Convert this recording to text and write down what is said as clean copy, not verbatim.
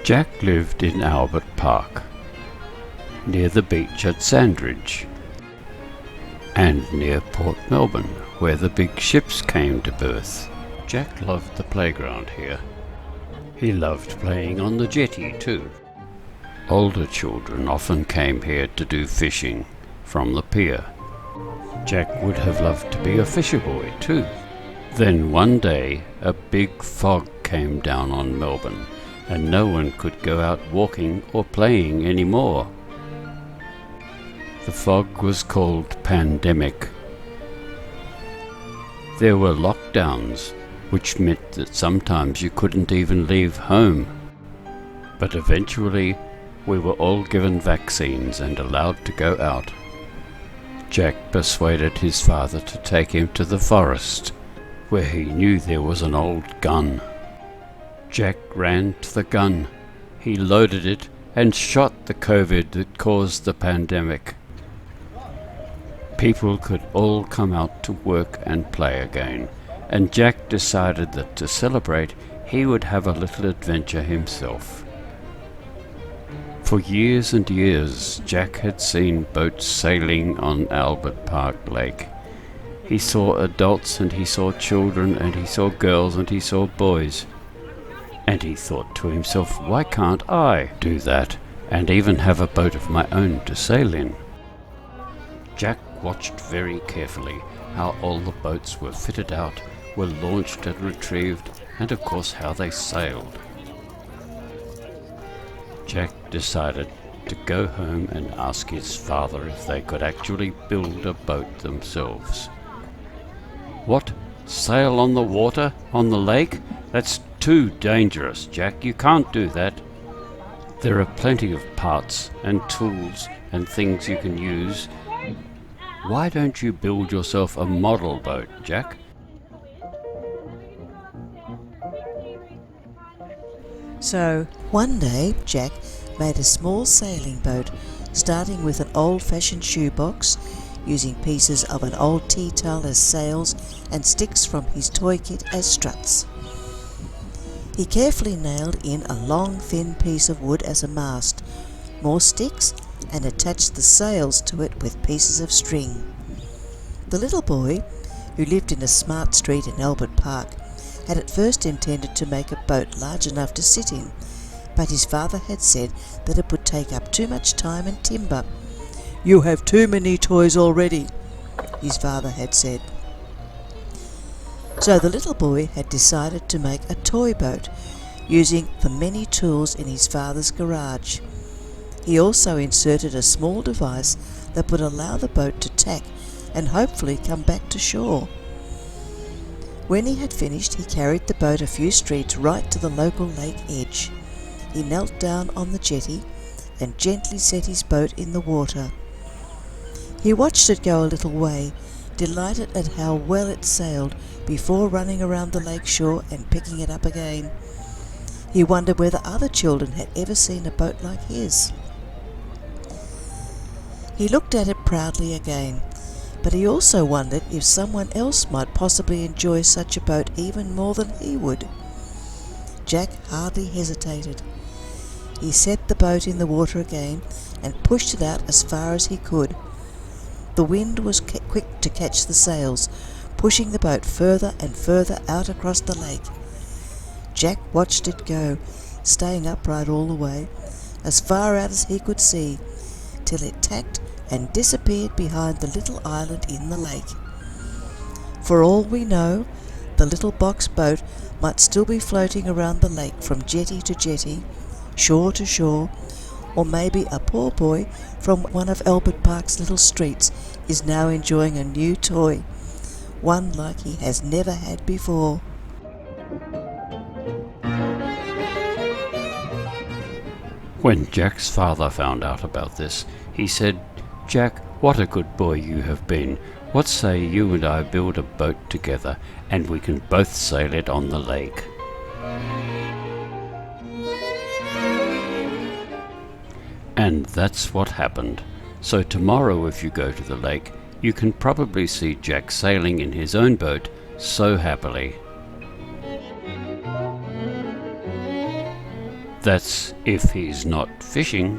Jack lived in Albert Park, near the beach at Sandridge, and near Port Melbourne, where the big ships came to berth. Jack loved the playground here. He loved playing on the jetty too. Older children often came here to do fishing from the pier. Jack would have loved to be a fisher boy too. Then one day a big fog came down on Melbourne, and no one could go out walking or playing anymore. The fog was called pandemic. There were lockdowns, which meant that sometimes you couldn't even leave home. But eventually we were all given vaccines and allowed to go out. Jack persuaded his father to take him to the forest, where he knew there was an old gun. Jack ran to the gun. He loaded it and shot the COVID that caused the pandemic. People could all come out to work and play again, and Jack decided that to celebrate he would have a little adventure himself. For years and years Jack had seen boats sailing on Albert Park Lake. He saw adults and he saw children and he saw girls and he saw boys. And he thought to himself, why can't I do that and even have a boat of my own to sail in? Jack watched very carefully how all the boats were fitted out, were launched and retrieved, and of course how they sailed. Jack decided to go home and ask his father if they could actually build a boat themselves. What? Sail on the water? On the lake? That's too dangerous, Jack. You can't do that. There are plenty of parts and tools and things you can use. Why don't you build yourself a model boat, Jack? So, one day, Jack made a small sailing boat, starting with an old-fashioned shoebox, using pieces of an old tea towel as sails and sticks from his toy kit as struts. He carefully nailed in a long, thin piece of wood as a mast, more sticks, and attached the sails to it with pieces of string. The little boy, who lived in a smart street in Albert Park, had at first intended to make a boat large enough to sit in, but his father had said that it would take up too much time and timber. "You have too many toys already," his father had said. So the little boy had decided to make a toy boat, using the many tools in his father's garage. He also inserted a small device that would allow the boat to tack and hopefully come back to shore. When he had finished, he carried the boat a few streets right to the local lake edge. He knelt down on the jetty and gently set his boat in the water. He watched it go a little way, delighted at how well it sailed before running around the lake shore and picking it up again. He wondered whether other children had ever seen a boat like his. He looked at it proudly again, but he also wondered if someone else might possibly enjoy such a boat even more than he would. Jack hardly hesitated. He set the boat in the water again and pushed it out as far as he could. The wind was quick to catch the sails, pushing the boat further and further out across the lake. Jack watched it go, staying upright all the way, as far out as he could see, till it tacked and disappeared behind the little island in the lake. For all we know, the little box boat might still be floating around the lake from jetty to jetty, shore to shore, or maybe a poor boy from one of Albert Park's little streets is now enjoying a new toy, one like he has never had before. When Jack's father found out about this, he said, "Jack, what a good boy you have been. What say you and I build a boat together, and we can both sail it on the lake?" And that's what happened. So tomorrow if you go to the lake, you can probably see Jack sailing in his own boat so happily. That's if he's not fishing.